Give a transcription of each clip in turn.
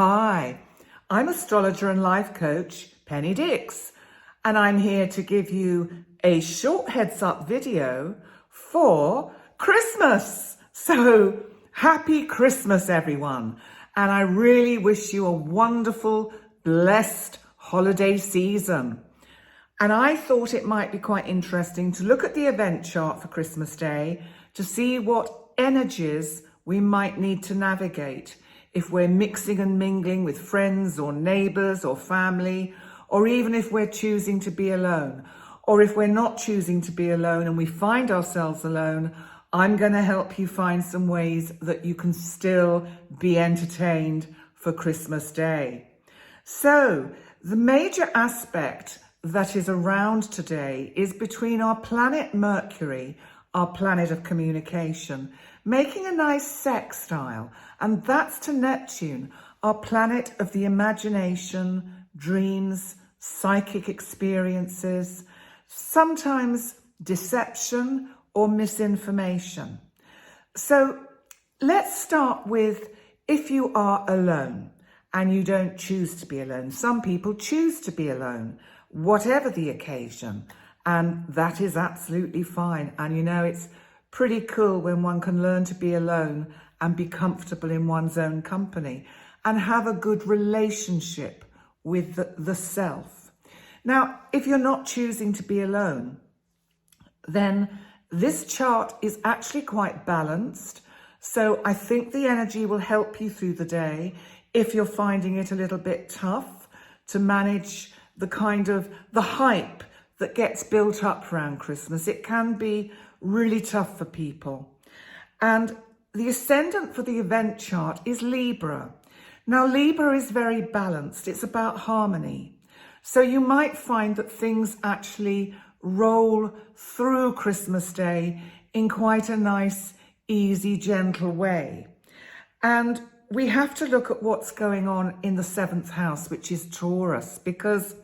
Hi, I'm astrologer and life coach Penny Dix, and I'm here to give you a short heads up video for Christmas. So happy Christmas, everyone. And I really wish you a wonderful, blessed holiday season. And I thought it might be quite interesting to look at the event chart for Christmas Day to see what energies we might need to navigate if we're mixing and mingling with friends or neighbours or family, or even if we're choosing to be alone, or if we're not choosing to be alone and we find ourselves alone. I'm going to help you find some ways that you can still be entertained for Christmas Day. So the major aspect that is around today is between our planet Mercury, our planet of communication, making a nice sextile, and that's to Neptune, our planet of the imagination, dreams, psychic experiences, sometimes deception or misinformation. So let's start with if you are alone and you don't choose to be alone. Some people choose to be alone, whatever the occasion, and that is absolutely fine. And you know, it's pretty cool when one can learn to be alone and be comfortable in one's own company and have a good relationship with the self. Now, if you're not choosing to be alone, then this chart is actually quite balanced. So I think the energy will help you through the day. If you're finding it a little bit tough to manage the kind of the hype that gets built up around Christmas, it can be really tough for people. And the ascendant for the event chart is Libra. Now, Libra is very balanced. It's about harmony. So you might find that things actually roll through Christmas Day in quite a nice, easy, gentle way. And we have to look at what's going on in the 7th house, which is Taurus, because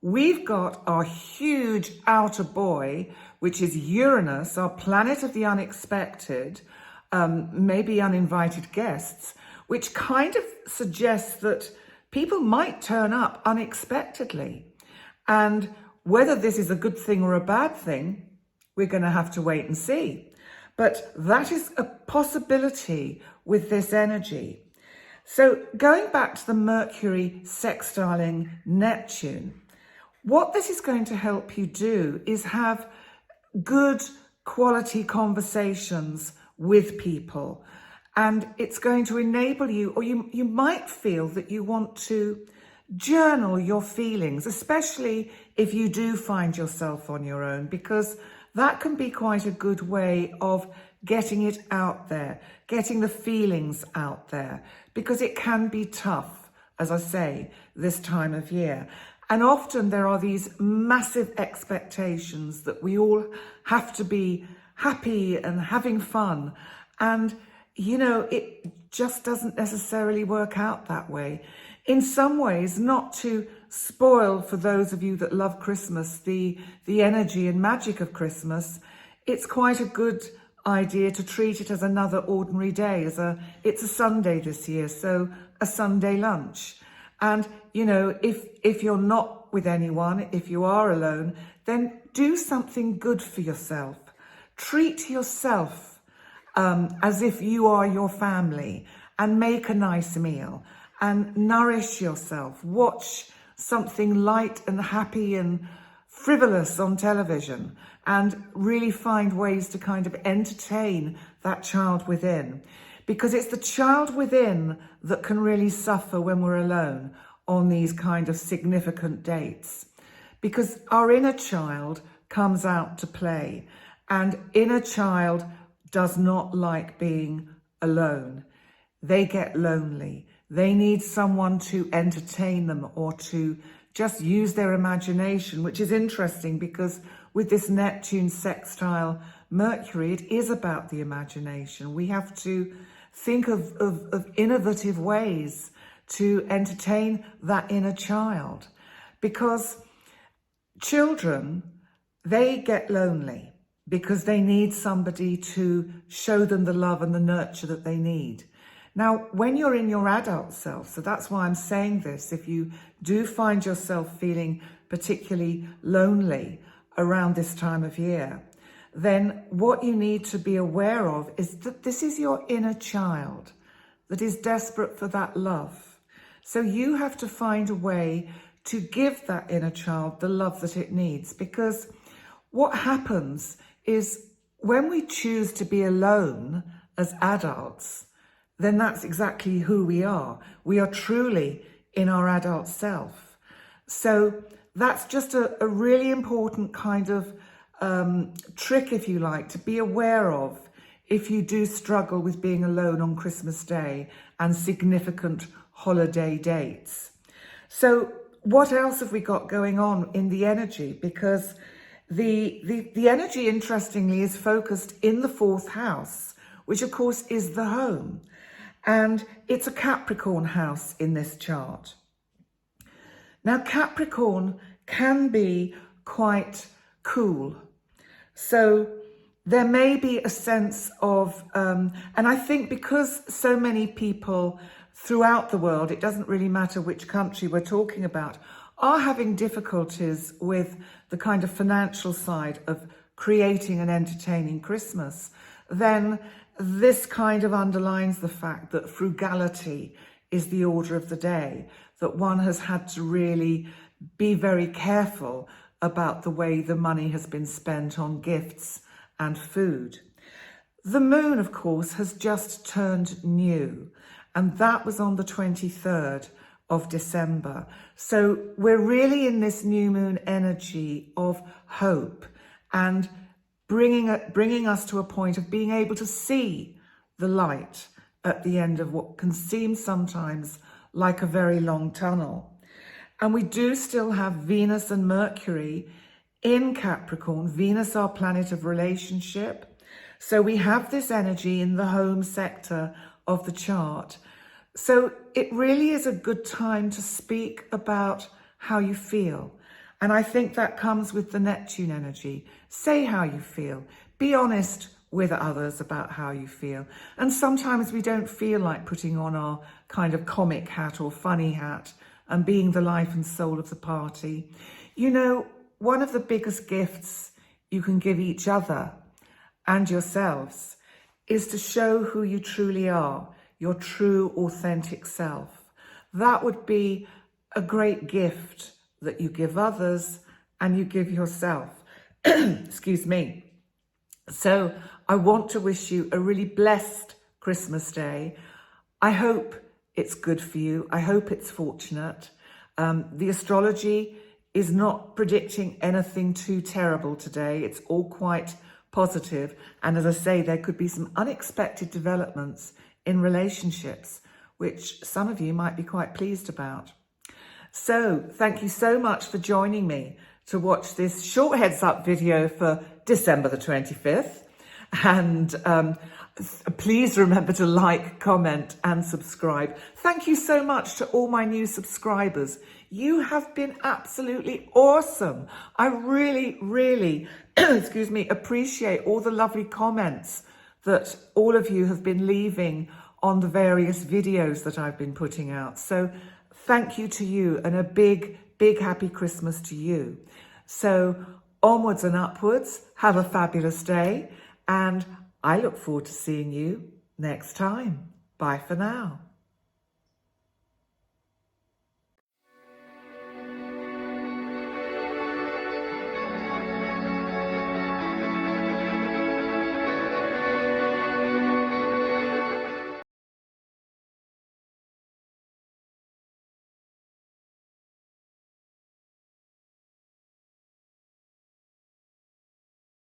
we've got our huge outer boy, which is Uranus, our planet of the unexpected, maybe uninvited guests, which kind of suggests that people might turn up unexpectedly. And whether this is a good thing or a bad thing, we're going to have to wait and see. But that is a possibility with this energy. So going back to the Mercury sextiling Neptune, what this is going to help you do is have good quality conversations with people. And it's going to enable you, or you might feel that you want to journal your feelings, especially if you do find yourself on your own, because that can be quite a good way of getting it out there, getting the feelings out there, because it can be tough, as I say, this time of year. And often there are these massive expectations that we all have to be happy and having fun. And, you know, it just doesn't necessarily work out that way. In some ways, not to spoil for those of you that love Christmas, the energy and magic of Christmas, it's quite a good idea to treat it as another ordinary day. It's a Sunday this year, so a Sunday lunch. And, you know, if you're not with anyone, if you are alone, then do something good for yourself. Treat yourself as if you are your family, and make a nice meal and nourish yourself. Watch something light and happy and frivolous on television and really find ways to kind of entertain that child within. Because it's the child within that can really suffer when we're alone on these kind of significant dates. Because our inner child comes out to play, and inner child does not like being alone. They get lonely. They need someone to entertain them or to just use their imagination, which is interesting because with this Neptune sextile Mercury, it is about the imagination. We have to think of innovative ways to entertain that inner child, because children, they get lonely because they need somebody to show them the love and the nurture that they need. Now, when you're in your adult self, so that's why I'm saying this, if you do find yourself feeling particularly lonely around this time of year, then what you need to be aware of is that this is your inner child that is desperate for that love. So you have to find a way to give that inner child the love that it needs, because what happens is when we choose to be alone as adults, then that's exactly who we are. We are truly in our adult self. So that's just a really important kind of trick, if you like, to be aware of if you do struggle with being alone on Christmas Day and significant holiday dates. So what else have we got going on in the energy? Because the energy, interestingly, is focused in the 4th house, which of course is the home. And it's a Capricorn house in this chart. Now, Capricorn can be quite cool. So there may be a sense of, and I think because so many people throughout the world, it doesn't really matter which country we're talking about, are having difficulties with the kind of financial side of creating and entertaining Christmas, then this kind of underlines the fact that frugality is the order of the day, that one has had to really be very careful about the way the money has been spent on gifts and food. The moon, of course, has just turned new, and that was on the 23rd of December. So we're really in this new moon energy of hope and bringing us to a point of being able to see the light at the end of what can seem sometimes like a very long tunnel. And we do still have Venus and Mercury in Capricorn, Venus our planet of relationship. So we have this energy in the home sector of the chart. So it really is a good time to speak about how you feel. And I think that comes with the Neptune energy. Say how you feel. Be honest with others about how you feel. And sometimes we don't feel like putting on our kind of comic hat or funny hat and being the life and soul of the party. You know, one of the biggest gifts you can give each other and yourselves is to show who you truly are, your true, authentic self. That would be a great gift that you give others and you give yourself. Excuse me. So I want to wish you a really blessed Christmas Day. I hope it's good for you. I hope it's fortunate. The astrology is not predicting anything too terrible today. It's all quite positive. And as I say, there could be some unexpected developments in relationships, which some of you might be quite pleased about. So thank you so much for joining me to watch this short heads up video for December the 25th. And please remember to like, comment and subscribe. Thank you so much to all my new subscribers. You have been absolutely awesome. I really, really, excuse me, appreciate all the lovely comments that all of you have been leaving on the various videos that I've been putting out. So thank you to you, and a big, big happy Christmas to you. So onwards and upwards, have a fabulous day, and I look forward to seeing you next time. Bye for now.